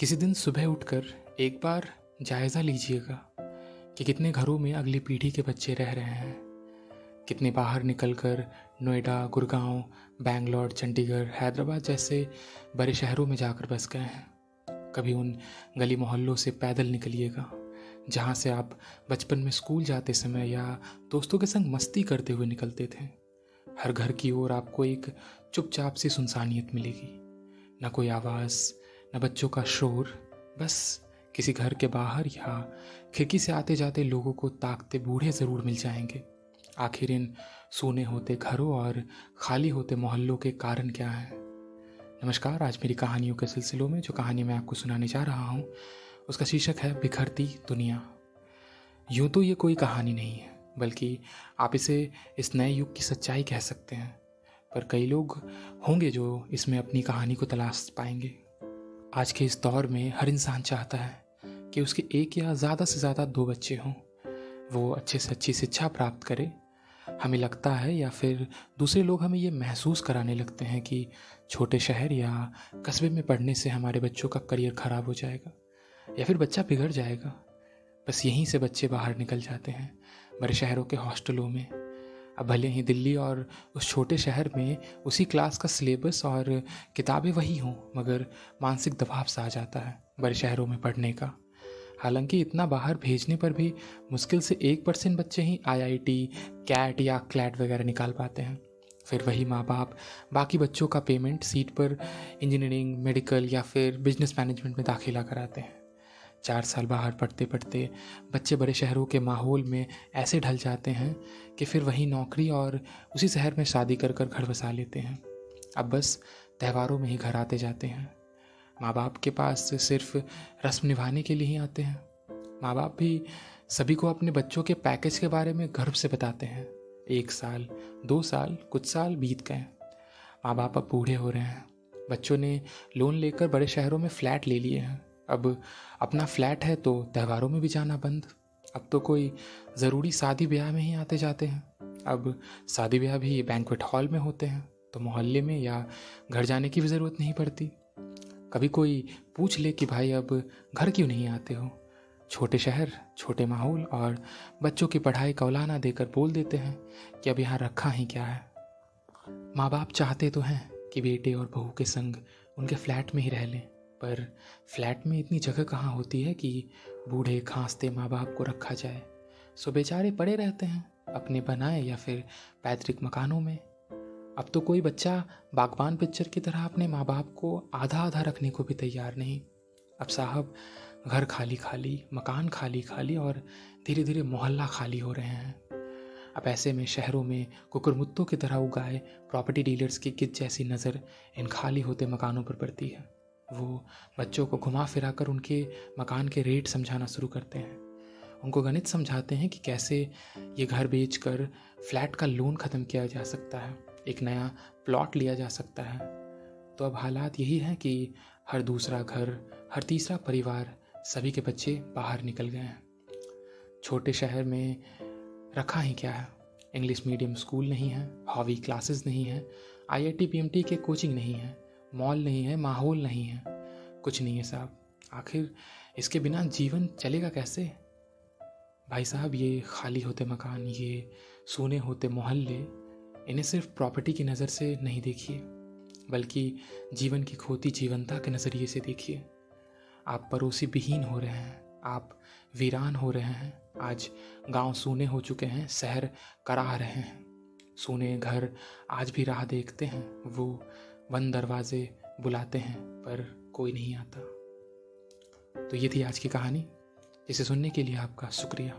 किसी दिन सुबह उठकर एक बार जायज़ा लीजिएगा कि कितने घरों में अगली पीढ़ी के बच्चे रह रहे हैं। कितने बाहर निकलकर नोएडा, गुड़गांव, बैंगलोर, चंडीगढ़, हैदराबाद जैसे बड़े शहरों में जाकर बस गए हैं। कभी उन गली मोहल्लों से पैदल निकलिएगा जहाँ से आप बचपन में स्कूल जाते समय या दोस्तों के संग मस्ती करते हुए निकलते थे। हर घर की ओर आपको एक चुपचाप सी सुनसानियत मिलेगी। न कोई आवाज़, न बच्चों का शोर, बस किसी घर के बाहर या खिड़की से आते जाते लोगों को ताकते बूढ़े ज़रूर मिल जाएंगे। आखिर इन सूने होते घरों और खाली होते मोहल्लों के कारण क्या है? नमस्कार। आज मेरी कहानियों के सिलसिलों में जो कहानी मैं आपको सुनाने जा रहा हूँ उसका शीर्षक है बिखरती दुनिया। यूँ तो ये कोई कहानी नहीं है, बल्कि आप इसे इस नए युग की सच्चाई कह सकते हैं। पर कई लोग होंगे जो इसमें अपनी कहानी को तलाश पाएंगे। आज के इस दौर में हर इंसान चाहता है कि उसके एक या ज़्यादा से ज़्यादा 2 बच्चे हों, वो अच्छे से अच्छी शिक्षा प्राप्त करे। हमें लगता है या फिर दूसरे लोग हमें ये महसूस कराने लगते हैं कि छोटे शहर या कस्बे में पढ़ने से हमारे बच्चों का करियर ख़राब हो जाएगा या फिर बच्चा बिगड़ जाएगा। बस यहीं से बच्चे बाहर निकल जाते हैं बड़े शहरों के हॉस्टलों में। अब भले ही दिल्ली और उस छोटे शहर में उसी क्लास का सिलेबस और किताबें वही हों, मगर मानसिक दबाव सा आ जाता है बड़े शहरों में पढ़ने का। हालांकि इतना बाहर भेजने पर भी मुश्किल से 1% बच्चे ही IIT, कैट या क्लैट वगैरह निकाल पाते हैं। फिर वही माँ बाप बाकी बच्चों का पेमेंट सीट पर इंजीनियरिंग, मेडिकल या फिर बिजनेस मैनेजमेंट में दाखिला कराते हैं। 4 साल बाहर पढ़ते पढ़ते बच्चे बड़े शहरों के माहौल में ऐसे ढल जाते हैं कि फिर वही नौकरी और उसी शहर में शादी कर कर घर बसा लेते हैं। अब बस त्योहारों में ही घर आते जाते हैं। माँ बाप के पास सिर्फ रस्म निभाने के लिए ही आते हैं। माँ बाप भी सभी को अपने बच्चों के पैकेज के बारे में गर्व से बताते हैं। 1 साल, 2 साल, कुछ साल बीत गए। माँ बाप अब बूढ़े हो रहे हैं। बच्चों ने लोन लेकर बड़े शहरों में फ्लैट ले लिए हैं। अब अपना फ्लैट है तो त्योहारों में भी जाना बंद। अब तो कोई ज़रूरी शादी ब्याह में ही आते जाते हैं। अब शादी ब्याह भी बैंक्वेट हॉल में होते हैं तो मोहल्ले में या घर जाने की भी ज़रूरत नहीं पड़ती। कभी कोई पूछ ले कि भाई अब घर क्यों नहीं आते हो? छोटे शहर, छोटे माहौल और बच्चों की पढ़ाई का उलाहना देकर बोल देते हैं कि अब यहाँ रखा ही क्या है। माँ बाप चाहते तो हैं कि बेटे और बहू के संग उनके फ्लैट में ही रह लें, पर फ्लैट में इतनी जगह कहाँ होती है कि बूढ़े खांसते माँ बाप को रखा जाए। सो बेचारे पड़े रहते हैं अपने बनाए या फिर पैतृक मकानों में। अब तो कोई बच्चा बागबान पिक्चर की तरह अपने माँ बाप को आधा आधा रखने को भी तैयार नहीं। अब साहब घर खाली खाली, मकान खाली खाली और धीरे धीरे मोहल्ला खाली हो रहे हैं। अब ऐसे में शहरों में कुकुरमुत्तों की तरह उगाए प्रॉपर्टी डीलर्स की किच जैसी नज़र इन खाली होते मकानों पर पड़ती है। वो बच्चों को घुमा फिरा कर उनके मकान के रेट समझाना शुरू करते हैं। उनको गणित समझाते हैं कि कैसे ये घर बेचकर फ्लैट का लोन ख़त्म किया जा सकता है, एक नया प्लॉट लिया जा सकता है। तो अब हालात यही है कि हर दूसरा घर, हर तीसरा परिवार, सभी के बच्चे बाहर निकल गए हैं। छोटे शहर में रखा ही क्या है? इंग्लिश मीडियम स्कूल नहीं है, हॉबी क्लासेस नहीं है, IIT PMT के कोचिंग नहीं है, मॉल नहीं है, माहौल नहीं है, कुछ नहीं है साहब। आखिर इसके बिना जीवन चलेगा कैसे? भाई साहब, ये खाली होते मकान, ये सूने होते मोहल्ले, इन्हें सिर्फ प्रॉपर्टी की नज़र से नहीं देखिए, बल्कि जीवन की खोती जीवंता के नज़रिए से देखिए। आप पड़ोसी विहीन हो रहे हैं, आप वीरान हो रहे हैं। आज गांव सूने हो चुके हैं, शहर कराह रहे हैं। सूने घर आज भी राह देखते हैं, वो बंद दरवाजे बुलाते हैं पर कोई नहीं आता। तो ये थी आज की कहानी, जिसे सुनने के लिए आपका शुक्रिया।